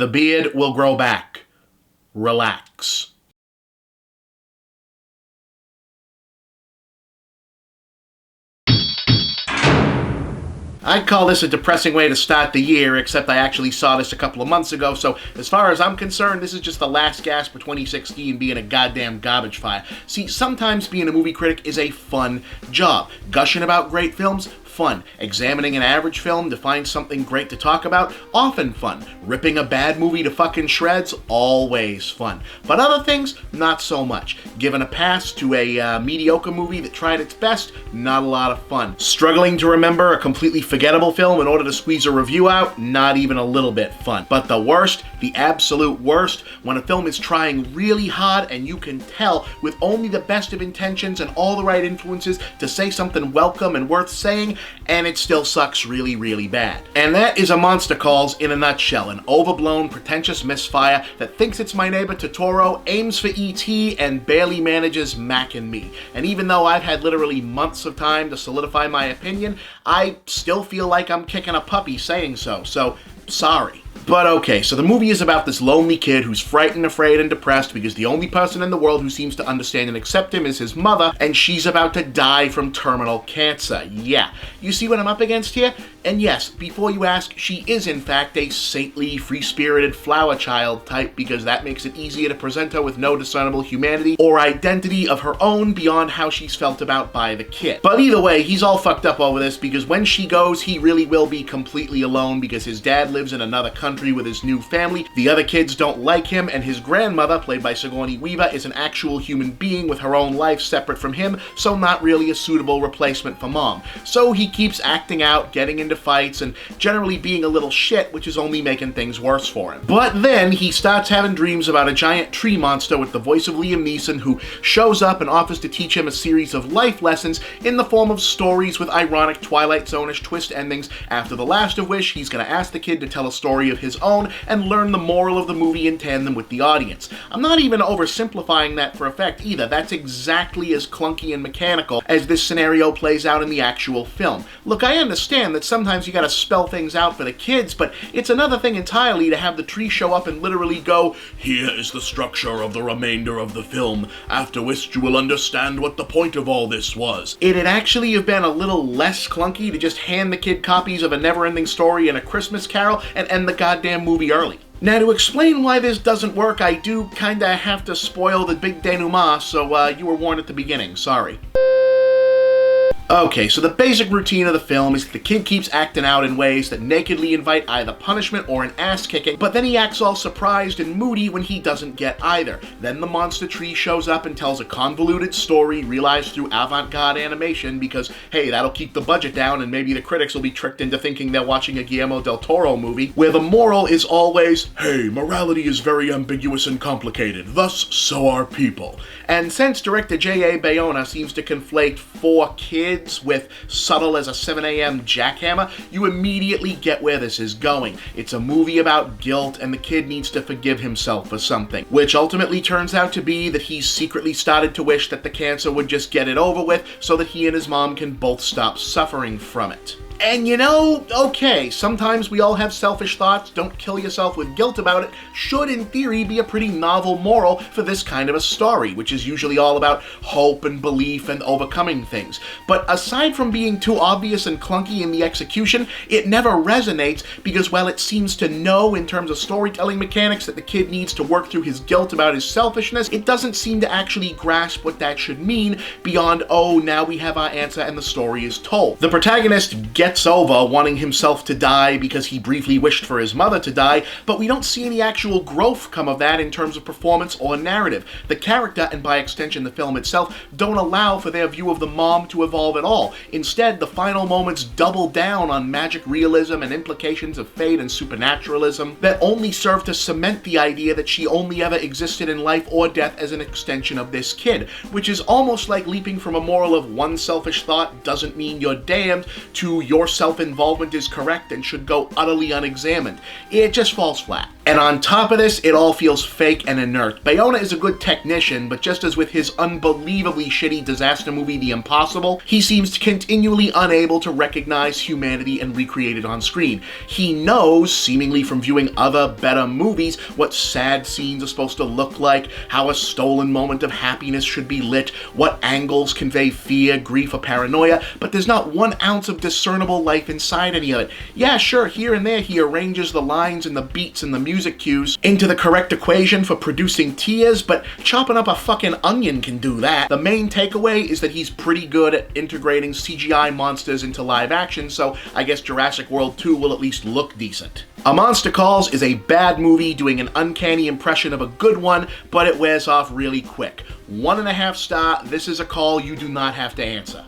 The beard will grow back. Relax. I'd call this a depressing way to start the year, except I actually saw this a couple of months ago, so as far as I'm concerned, this is just the last gasp for 2016 being a goddamn garbage fire. See, sometimes being a movie critic is a fun job. Gushing about great films, fun. Examining an average film to find something great to talk about, often fun. Ripping a bad movie to fucking shreds, always fun. But other things, not so much. Giving a pass to a mediocre movie that tried its best, not a lot of fun. Struggling to remember a completely forgettable film in order to squeeze a review out, not even a little bit fun. But the worst, the absolute worst, when a film is trying really hard and you can tell with only the best of intentions and all the right influences to say something welcome and worth saying, and it still sucks really, really bad. And that is A Monster Calls in a nutshell. An overblown, pretentious misfire that thinks it's My Neighbor Totoro, aims for E.T., and barely manages Mac and Me. And even though I've had literally months of time to solidify my opinion, I still feel like I'm kicking a puppy saying so, sorry. But okay, so the movie is about this lonely kid who's frightened, afraid, and depressed because the only person in the world who seems to understand and accept him is his mother, and she's about to die from terminal cancer. Yeah, you see what I'm up against here? And yes, before you ask, she is in fact a saintly, free-spirited flower child type because that makes it easier to present her with no discernible humanity or identity of her own beyond how she's felt about by the kid. But either way, he's all fucked up over this because when she goes, he really will be completely alone because his dad lives in another country with his new family, the other kids don't like him, and his grandmother, played by Sigourney Weaver, is an actual human being with her own life separate from him, so not really a suitable replacement for mom. So he keeps acting out, getting into fights, and generally being a little shit, which is only making things worse for him. But then he starts having dreams about a giant tree monster with the voice of Liam Neeson who shows up and offers to teach him a series of life lessons in the form of stories with ironic Twilight Zone-ish twist endings, after the last of which he's gonna ask the kid to tell a story of his own and learn the moral of the movie in tandem with the audience. I'm not even oversimplifying that for effect either. That's exactly as clunky and mechanical as this scenario plays out in the actual film. Look, I understand that sometimes you gotta spell things out for the kids, but it's another thing entirely to have the tree show up and literally go, "Here is the structure of the remainder of the film, after which you will understand what the point of all this was." It'd actually have been a little less clunky to just hand the kid copies of A Never-Ending Story and A Christmas Carol and end the goddamn movie early. Now, to explain why this doesn't work, I do kinda have to spoil the big denouement, so you were warned at the beginning, sorry. Okay, so the basic routine of the film is that the kid keeps acting out in ways that nakedly invite either punishment or an ass-kicking, but then he acts all surprised and moody when he doesn't get either. Then the monster tree shows up and tells a convoluted story realized through avant-garde animation because, hey, that'll keep the budget down and maybe the critics will be tricked into thinking they're watching a Guillermo del Toro movie, where the moral is always, hey, morality is very ambiguous and complicated, thus so are people. And since director J.A. Bayona seems to conflate for kids with subtle as a 7 a.m. jackhammer, you immediately get where this is going. It's a movie about guilt, and the kid needs to forgive himself for something, which ultimately turns out to be that he's secretly started to wish that the cancer would just get it over with so that he and his mom can both stop suffering from it. And you know, okay, sometimes we all have selfish thoughts, don't kill yourself with guilt about it, should in theory be a pretty novel moral for this kind of a story, which is usually all about hope and belief and overcoming things. But aside from being too obvious and clunky in the execution, it never resonates because while it seems to know in terms of storytelling mechanics that the kid needs to work through his guilt about his selfishness, it doesn't seem to actually grasp what that should mean beyond, oh, now we have our answer and the story is told. The protagonist gets over wanting himself to die because he briefly wished for his mother to die, but we don't see any actual growth come of that in terms of performance or narrative. The character, and by extension the film itself, don't allow for their view of the mom to evolve at all. Instead, the final moments double down on magic realism and implications of fate and supernaturalism that only serve to cement the idea that she only ever existed in life or death as an extension of this kid, which is almost like leaping from a moral of one selfish thought doesn't mean you're damned to your self-involvement is correct and should go utterly unexamined. It just falls flat. And on top of this, it all feels fake and inert. Bayona is a good technician, but just as with his unbelievably shitty disaster movie The Impossible, he seems continually unable to recognize humanity and recreate it on screen. He knows, seemingly from viewing other, better movies, what sad scenes are supposed to look like, how a stolen moment of happiness should be lit, what angles convey fear, grief, or paranoia, but there's not 1 ounce of discernible life inside any of it. Yeah, sure, here and there he arranges the lines and the beats and the music cues into the correct equation for producing tears, but chopping up a fucking onion can do that. The main takeaway is that he's pretty good at integrating CGI monsters into live action, so I guess Jurassic World 2 will at least look decent. A Monster Calls is a bad movie doing an uncanny impression of a good one, but it wears off really quick. 1.5 star, this is a call you do not have to answer.